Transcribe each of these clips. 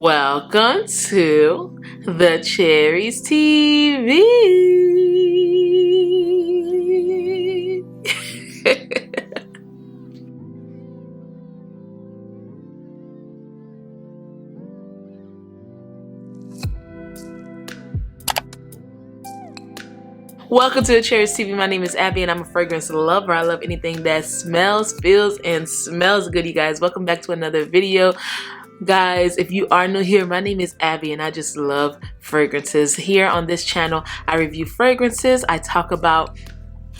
Welcome to the Cherries TV. Welcome to the Cherries TV. My name is Abby and I'm a fragrance lover. I love anything that smells, feels, and smells good, you guys. Welcome back to another video. Guys, if you are new here, my name is Abby and I just love fragrances. Here on this channel, I review fragrances. I talk about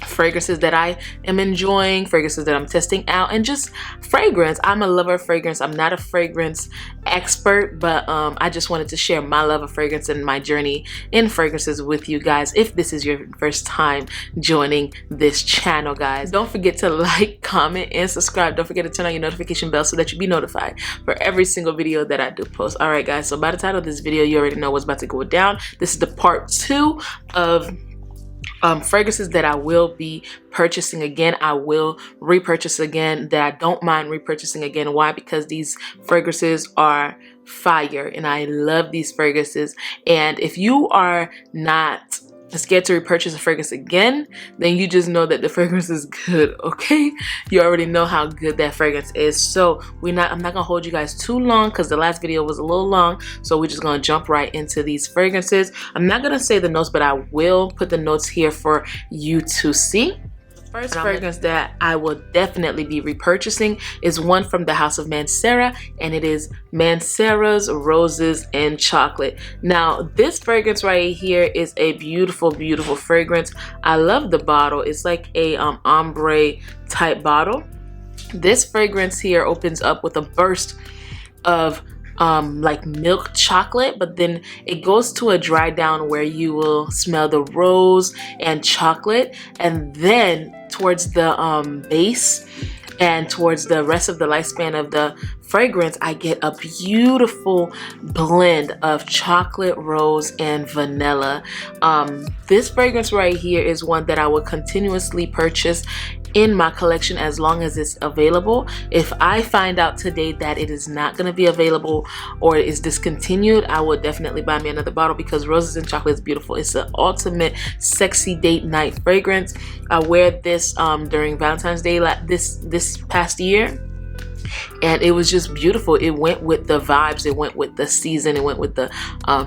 fragrances that I am enjoying, fragrances that I'm testing out, and just fragrance. I'm a lover of fragrance. I'm not a fragrance expert, but I just wanted to share my love of fragrance and my journey in fragrances with you guys. If this is your first time joining this channel, guys, don't forget to like, comment, and subscribe. Don't forget to turn on your notification bell so that you be notified for every single video that I do post. All right, guys, so by the title of this video, you already know what's about to go down. This is the part 2 of fragrances that I will be purchasing again. I will repurchase again, that I don't mind repurchasing again. Why? Because these fragrances are fire and I love these fragrances. And if you are not scared to repurchase a fragrance again, then you just know that the fragrance is good, okay? You already know how good that fragrance is. So I'm not gonna hold you guys too long because the last video was a little long, so we're just gonna jump right into these fragrances. I'm not gonna say the notes, but I will put the notes here for you to see. First fragrance that I will definitely be repurchasing is one from the house of Mancera, and it is Mancera's Roses and Chocolate. Now, this fragrance right here is a beautiful, beautiful fragrance. I love the bottle. It's like a ombre type bottle. This fragrance here opens up with a burst of like milk chocolate, but then it goes to a dry down where you will smell the rose and chocolate, and then towards the base and towards the rest of the lifespan of the fragrance, I get a beautiful blend of chocolate, rose, and vanilla. This fragrance right here is one that I will continuously purchase in my collection as long as it's available. If I find out today that it is not going to be available or it is discontinued, I will definitely buy me another bottle because Roses and Chocolate is beautiful. It's an ultimate sexy date night fragrance. I wear this during Valentine's Day this past year, and it was just beautiful. It went with the vibes, it went with the season, it went with the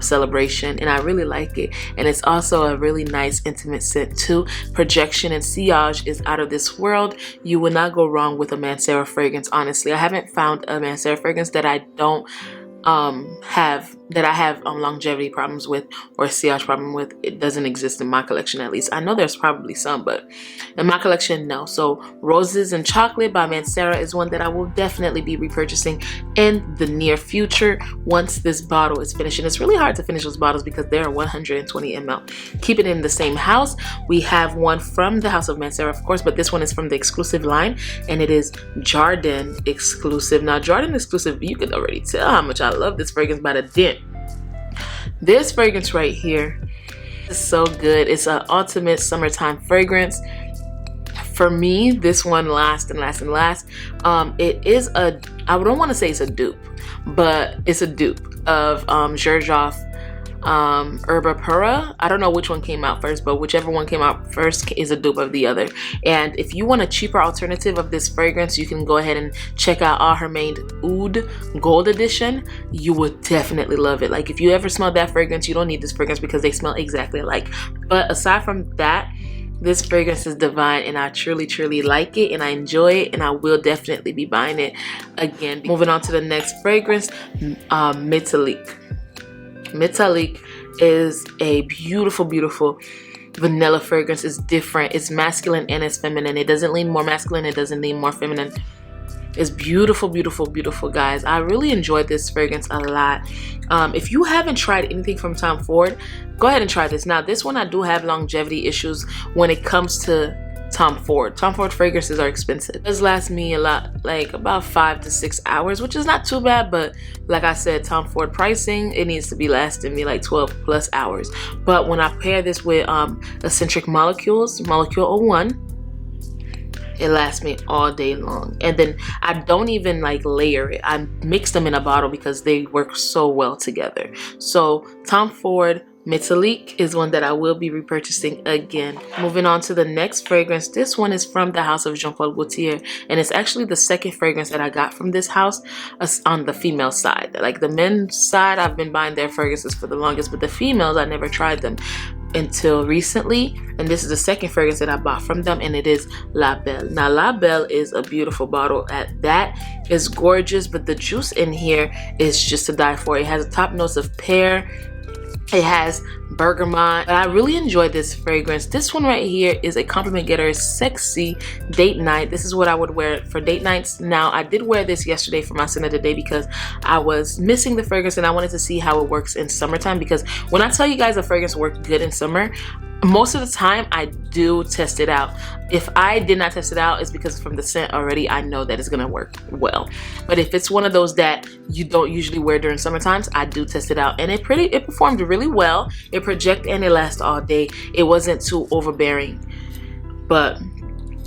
celebration, and I really like it. And it's also a really nice intimate scent too. Projection and sillage is out of this world. You will not go wrong with a Mancera fragrance, honestly. I haven't found a Mancera fragrance that I don't have longevity problems with or sillage problem with. It doesn't exist in my collection, at least. I know there's probably some, but in my collection, no. So Roses and Chocolate by Mancera is one that I will definitely be repurchasing in the near future once this bottle is finished. And it's really hard to finish those bottles because they are 120 ml. Keep it in the same house. We have one from the house of Mancera, of course, but this one is from the exclusive line, and it is Jardin Exclusive. Now, Jardin Exclusive, you can already tell how much I love this fragrance by the dent. This fragrance right here is so good. It's an ultimate summertime fragrance. For me, this one lasts and lasts and lasts. It is a, I don't want to say it's a dupe, but it's a dupe of Xerjoff Herba Pura. I don't know which one came out first, but whichever one came out first is a dupe of the other. And if you want a cheaper alternative of this fragrance, you can go ahead and check out All Hermade Oud Gold Edition. You would definitely love it. Like, if you ever smell that fragrance, you don't need this fragrance because they smell exactly alike. But aside from that, this fragrance is divine, and I truly, truly like it, and I enjoy it, and I will definitely be buying it again. Moving on to the next fragrance, Métallique. Métallique is a beautiful, beautiful vanilla fragrance. It's different. It's masculine and it's feminine. It doesn't lean more masculine. It doesn't lean more feminine. It's beautiful, beautiful, beautiful, guys. I really enjoyed this fragrance a lot. If you haven't tried anything from Tom Ford, go ahead and try this. Now, this one I do have longevity issues when it comes to Tom Ford. Tom Ford fragrances are expensive. It does last me a lot, like about 5 to 6 hours, which is not too bad, but like I said, Tom Ford pricing, it needs to be lasting me like 12 plus hours. But when I pair this with Eccentric Molecules, Molecule 01, It lasts me all day long. And then I don't even like layer it. I mix them in a bottle because they work so well together. So Tom Ford Metallique is one that I will be repurchasing again. Moving on to the next fragrance. This one is from the house of Jean-Paul Gaultier, and it's actually the second fragrance that I got from this house on the female side. Like the men's side, I've been buying their fragrances for the longest, but the females, I never tried them until recently, and this is the second fragrance that I bought from them, and it is La Belle. Now La Belle is a beautiful bottle at that. It's gorgeous, but the juice in here is just to die for. It has a top notes of pear. It has bergamot. I really enjoyed this fragrance. This one right here is a compliment getter. Sexy date night. This is what I would wear for date nights. Now I did wear this yesterday for my scent of the day because I was missing the fragrance and I wanted to see how it works in summertime, because when I tell you guys a fragrance works good in summer, most of the time I do test it out. If I did not test it out, it's because from the scent already I know that it's gonna work well. But if it's one of those that you don't usually wear during summer times, I do test it out, and it performed really well. It projected and it lasts all day. It wasn't too overbearing. But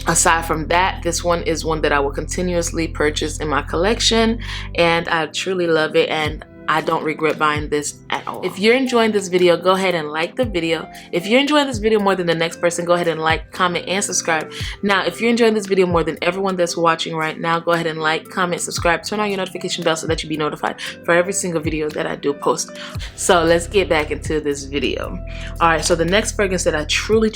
aside from that, this one is one that I will continuously purchase in my collection, and I truly love it, and I don't regret buying this at all. If you're enjoying this video, go ahead and like the video. If you're enjoying this video more than the next person, go ahead and like, comment, and subscribe. Now, if you're enjoying this video more than everyone that's watching right now, go ahead and like, comment, subscribe, turn on your notification bell so that you be notified for every single video that I do post. So let's get back into this video. All right, so the next fragrance that I truly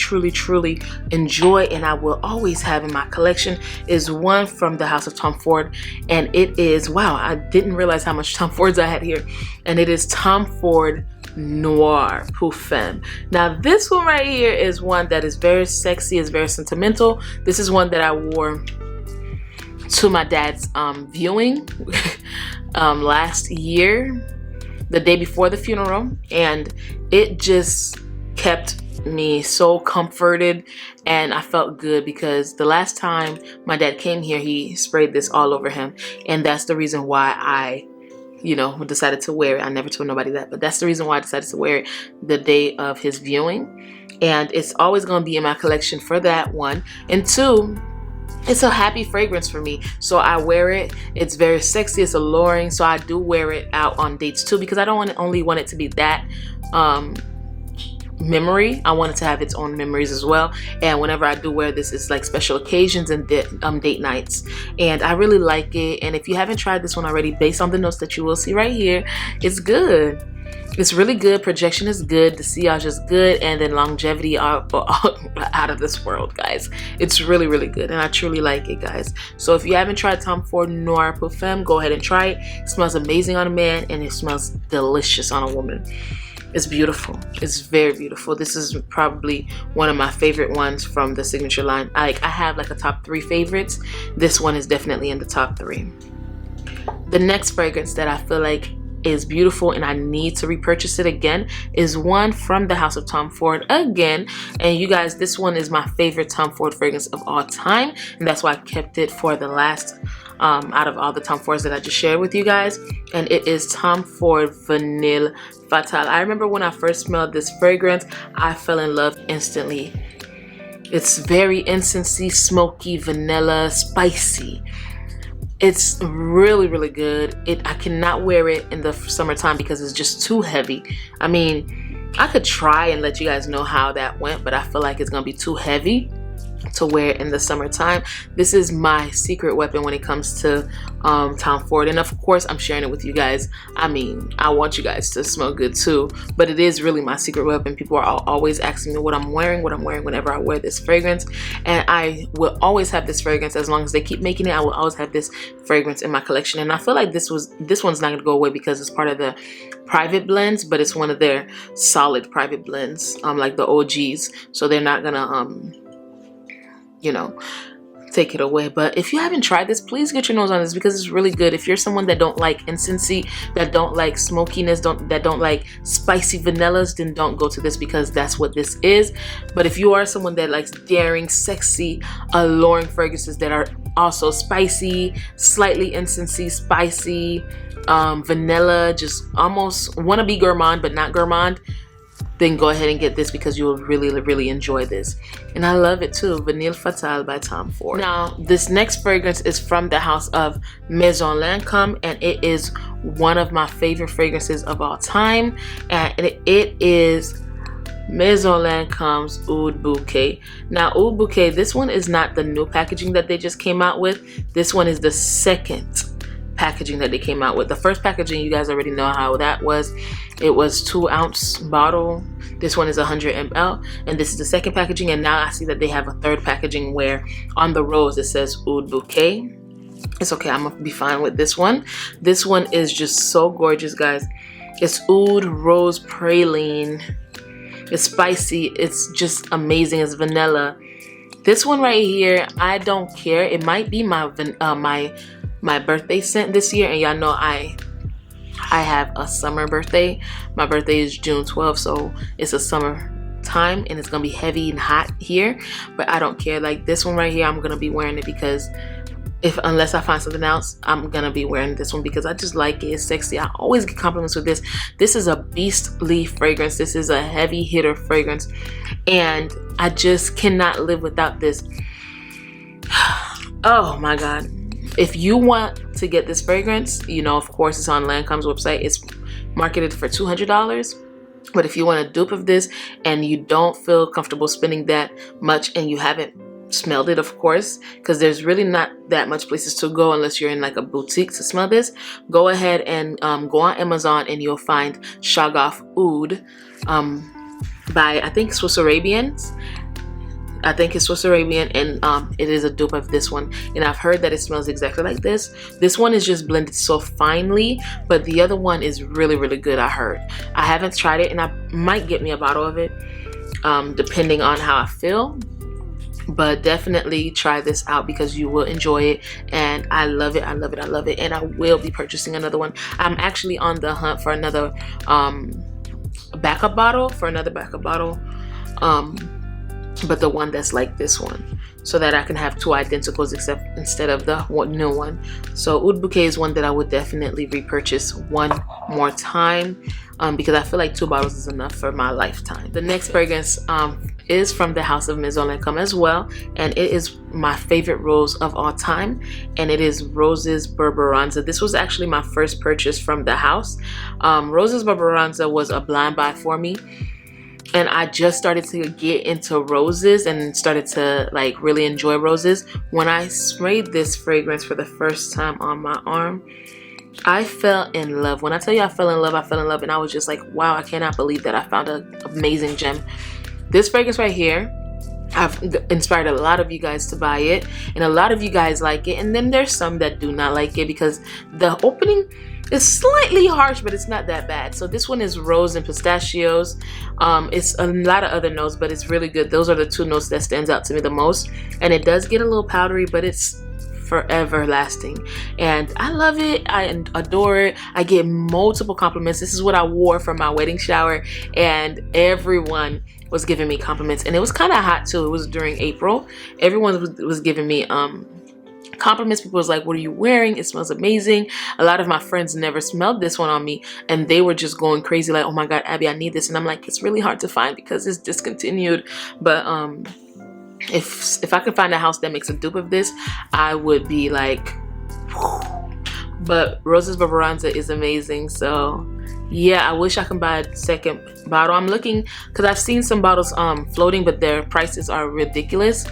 enjoy and I will always have in my collection is one from the house of Tom Ford, and it is, wow, I didn't realize how much Tom Fords I had here. And it is Tom Ford Noir Puffin. Now this one right here is one that is very sexy, is very sentimental. This is one that I wore to my dad's viewing last year, the day before the funeral, and it just kept me so comforted, and I felt good because the last time my dad came here, he sprayed this all over him, and that's the reason why I decided to wear it. I never told nobody that, but that's the reason why I decided to wear it the day of his viewing, and it's always going to be in my collection for that one. And two, it's a happy fragrance for me, so I wear it. It's very sexy, it's alluring, so I do wear it out on dates too, because I don't only want it to be that memory. I want it to have its own memories as well. And whenever I do wear this, it's like special occasions and date nights, and I really like it. And if you haven't tried this one already, based on the notes that you will see right here, it's good. It's really good. Projection is good. The sillage is good, and then longevity are out of this world, guys. It's really good, and I truly like it, guys. So if you haven't tried Tom Ford Noir Perfume, go ahead and try it. It smells amazing on a man, and it smells delicious on a woman. It's beautiful. It's very beautiful. This is probably one of my favorite ones from the signature line. I have like a top 3 favorites. This one is definitely in the top 3. The next fragrance that I feel like is beautiful and I need to repurchase it again is one from the house of Tom Ford again. And you guys, this one is my favorite Tom Ford fragrance of all time, and that's why I kept it for the last out of all the Tom Fords that I just shared with you guys, and it is Tom Ford Vanille Fatale. I remember when I first smelled this fragrance, I fell in love instantly. It's very incensey, smoky, vanilla, spicy. It's really good. I cannot wear it in the summertime because it's just too heavy. I mean, I could try and let you guys know how that went, but I feel like it's gonna be too heavy to wear in the summertime. This is my secret weapon when it comes to Tom Ford, and of course I'm sharing it with you guys. I mean, I want you guys to smell good too, but it is really my secret weapon. People are always asking me what I'm wearing whenever I wear this fragrance, and I will always have this fragrance as long as they keep making it. I will always have this fragrance in my collection, and I feel like this one's not going to go away because it's part of the private blends, but it's one of their solid private blends, like the OGs, so they're not gonna take it away. But if you haven't tried this, please get your nose on this because it's really good. If you're someone that don't like incensey, that don't like smokiness, that don't like spicy vanillas, then don't go to this because that's what this is. But if you are someone that likes daring, sexy, alluring fragrances that are also spicy, slightly incensey, spicy, vanilla, just almost wanna be gourmand but not gourmand, then go ahead and get this because you will really enjoy this. And I love it too. Vanille Fatale by Tom Ford. Now, this next fragrance is from the house of Maison, and it is one of my favorite fragrances of all time. And it is Maison Lancome's Oud Bouquet. Now, Oud Bouquet, this one is not the new packaging that they just came out with. This one is the second packaging that they came out with. The first packaging, you guys already know how that was. It was 2-ounce bottle. This one is 100 ml, and this is the second packaging. And now I see that they have a third packaging where on the rose it says Oud Bouquet. It's okay, I'm gonna be fine with this one. This one is just so gorgeous, guys. It's Oud Rose Praline. It's spicy. It's just amazing. It's vanilla. This one right here, I don't care. It might be my birthday scent this year, and y'all know I have a summer birthday. My birthday is June 12th, so it's a summer time and it's gonna be heavy and hot here, but I don't care. Like this one right here, I'm gonna be wearing it because unless I find something else, I'm gonna be wearing this one because I just like it. It's sexy. I always get compliments with this. This is a beastly fragrance. This is a heavy hitter fragrance, and I just cannot live without this. Oh my god. If you want to get this fragrance, you know, of course, it's on Lancome's website. It's marketed for $200. But if you want a dupe of this and you don't feel comfortable spending that much and you haven't smelled it, of course, because there's really not that much places to go unless you're in like a boutique to smell this, go ahead and go on Amazon and you'll find Shagaf Oud by, I think, Swiss Arabians. I think it's Swiss Arabian, and it is a dupe of this one, and I've heard that it smells exactly like this. This one is just blended so finely, but the other one is really good. I heard. I haven't tried it, and I might get me a bottle of it depending on how I feel, but definitely try this out because you will enjoy it, and I love it. I love it, and I will be purchasing another one. I'm actually on the hunt for another backup bottle, but the one that's like this one, so that I can have two identicals instead of the new one. So Oud Bouquet is one that I would definitely repurchase one more time because I feel like 2 bottles is enough for my lifetime. The next fragrance is from the house of Maison Lancome as well, and it is my favorite rose of all time, and it is Roses Barbaronza. This was actually my first purchase from the house. Roses Barbaronza was a blind buy for me, and I just started to get into roses and started to like really enjoy roses. When I sprayed this fragrance for the first time on my arm, I fell in love. When I tell you I fell in love, and I was just like, wow, I cannot believe that I found an amazing gem. This fragrance right here, I've inspired a lot of you guys to buy it, and a lot of you guys like it, and then there's some that do not like it because the opening is slightly harsh, but it's not that bad. So this one is rose and pistachios. It's a lot of other notes, but it's really good. Those are the 2 notes that stands out to me the most, and it does get a little powdery, but it's forever lasting, and I love it. I adore it. I get multiple compliments. This is what I wore for my wedding shower, and everyone was giving me compliments, and it was kind of hot too. It was during April. Everyone was giving me compliments. People was like, what are you wearing? It smells amazing. A lot of my friends never smelled this one on me, and they were just going crazy like, oh my god, Abby, I need this. And I'm like, it's really hard to find because it's discontinued, but if I could find a house that makes a dupe of this, I would be like, whew. But Roses Barbaronza is amazing. So yeah, I wish I can buy a second bottle. I'm looking because I've seen some bottles floating, but their prices are ridiculous.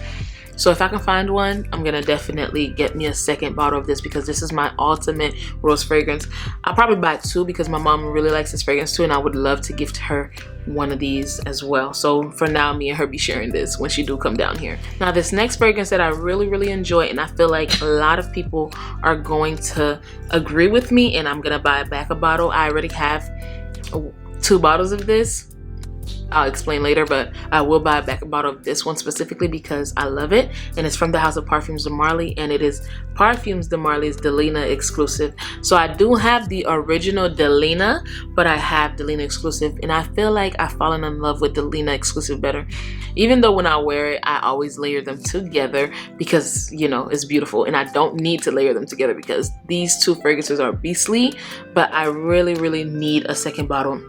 So if I can find one, I'm gonna definitely get me a second bottle of this because this is my ultimate rose fragrance. I'll probably buy 2 because my mom really likes this fragrance too, and I would love to gift her one of these as well. So for now, me and her be sharing this when she do come down here. Now this next fragrance that I really enjoy, and I feel like a lot of people are going to agree with me, and I'm gonna buy back a bottle. I already have 2 bottles of this. I'll explain later, but I will buy back a bottle of this one specifically because I love it, and it's from the house of Parfums de Marlys, and it is Parfums de Marlys Elena Exclusive. So I do have the original Elena, but I have Elena Exclusive, and I feel like I've fallen in love with Elena Exclusive better. Even though when I wear it, I always layer them together because, you know, it's beautiful, and I don't need to layer them together because these 2 fragrances are beastly, but I really need a second bottle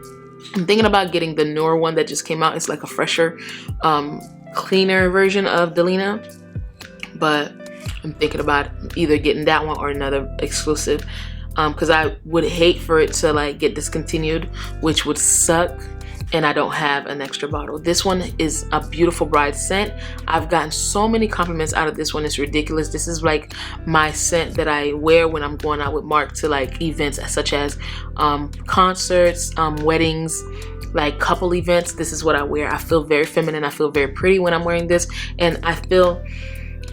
I'm thinking about getting the Noir one that just came out. It's like a fresher, cleaner version of Elena, but I'm thinking about either getting that one or another exclusive, because I would hate for it to like get discontinued, which would suck, and I don't have an extra bottle. This one is a beautiful bride scent. I've gotten so many compliments out of this one. It's ridiculous. This is like my scent that I wear when I'm going out with Mark to like events such as concerts, weddings, like couple events. This is what I wear. I feel very feminine. I feel very pretty when I'm wearing this, and I feel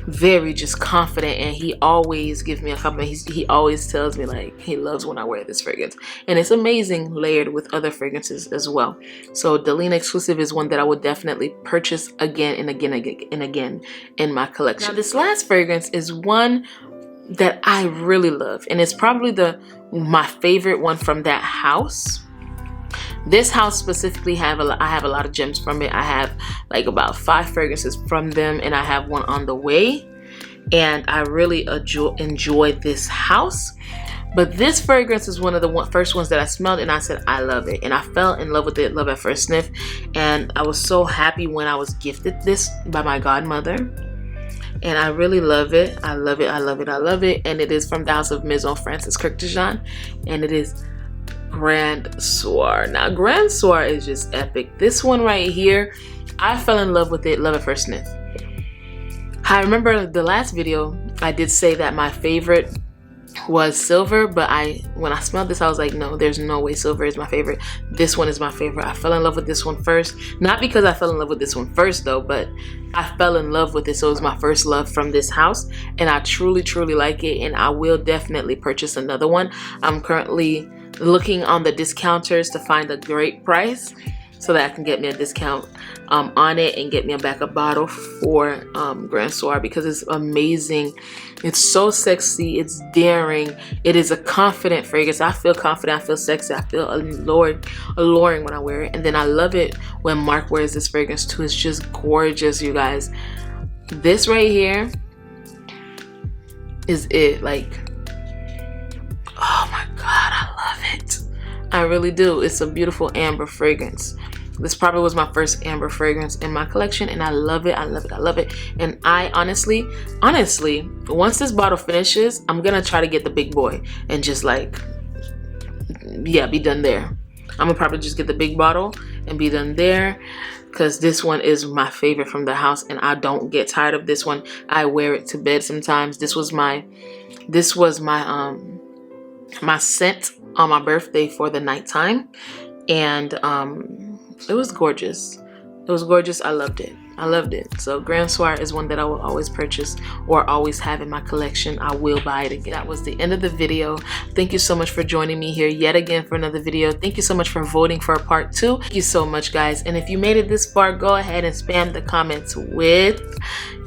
very just confident, and he always gives me a compliment. He always tells me like he loves when I wear this fragrance, and it's amazing layered with other fragrances as well. So Jardin Exclusive is one that I would definitely purchase again and again and again in my collection. Now this last fragrance is one that I really love, and it's probably my favorite one from that house. This house specifically I have a lot of gems from it. I have like about 5 fragrances from them, and I have one on the way, and I really enjoy this house. But this fragrance is one of the first ones that I smelled, and I said I love it, and I fell in love with it, love at first sniff. And I was so happy when I was gifted this by my godmother, and I really love it. I love it. I love it. I love it. And it is from the house of Maison Francis Kurkdjian, and it is Grand Soir. Now Grand Soir is just epic. This one right here, I fell in love with it, love at first sniff. I remember the last video I did say that my favorite was silver, but when I smelled this I was like, no, there's no way silver is my favorite. This one is my favorite. I fell in love with this one first, not because I fell in love with this one first though, but I fell in love with it, so it was my first love from this house, and I truly like it, and I will definitely purchase another one. I'm currently looking on the discounters to find a great price so that I can get me a discount on it and get me a backup bottle for Grand Soir, because it's amazing. It's so sexy, it's daring, it is a confident fragrance. I feel confident, I feel sexy, I feel alluring when I wear it. And then I love it when Mark wears this fragrance too. It's just gorgeous, you guys. This right here is it. Like, oh my god, I love it. I really do. It's a beautiful amber fragrance. This probably was my first amber fragrance in my collection, and I love it. I love it. I love it. And I honestly, once this bottle finishes, I'm gonna try to get the big boy and just like, yeah, be done there. I'm gonna probably just get the big bottle and be done there, because this one is my favorite from the house, and I don't get tired of this one. I wear it to bed sometimes. This was my my scent on my birthday for the nighttime, and it was gorgeous. It was gorgeous. I loved it. I loved it. So Grand Soir is one that I will always purchase or always have in my collection. I will buy it again. That was the end of the video. Thank you so much for joining me here yet again for another video. Thank you so much for voting for a part 2. Thank you so much, guys. And if you made it this far, go ahead and spam the comments with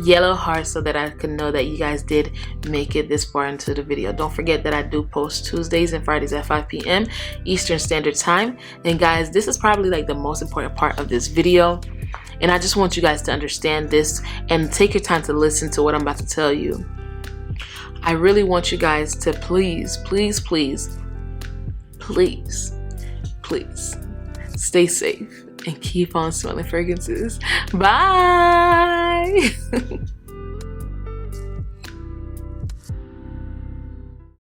yellow hearts so that I can know that you guys did make it this far into the video. Don't forget that I do post Tuesdays and Fridays at 5 p.m. Eastern Standard Time. And guys, this is probably like the most important part of this video. And I just want you guys to understand this and take your time to listen to what I'm about to tell you. I really want you guys to please stay safe and keep on smelling fragrances. Bye.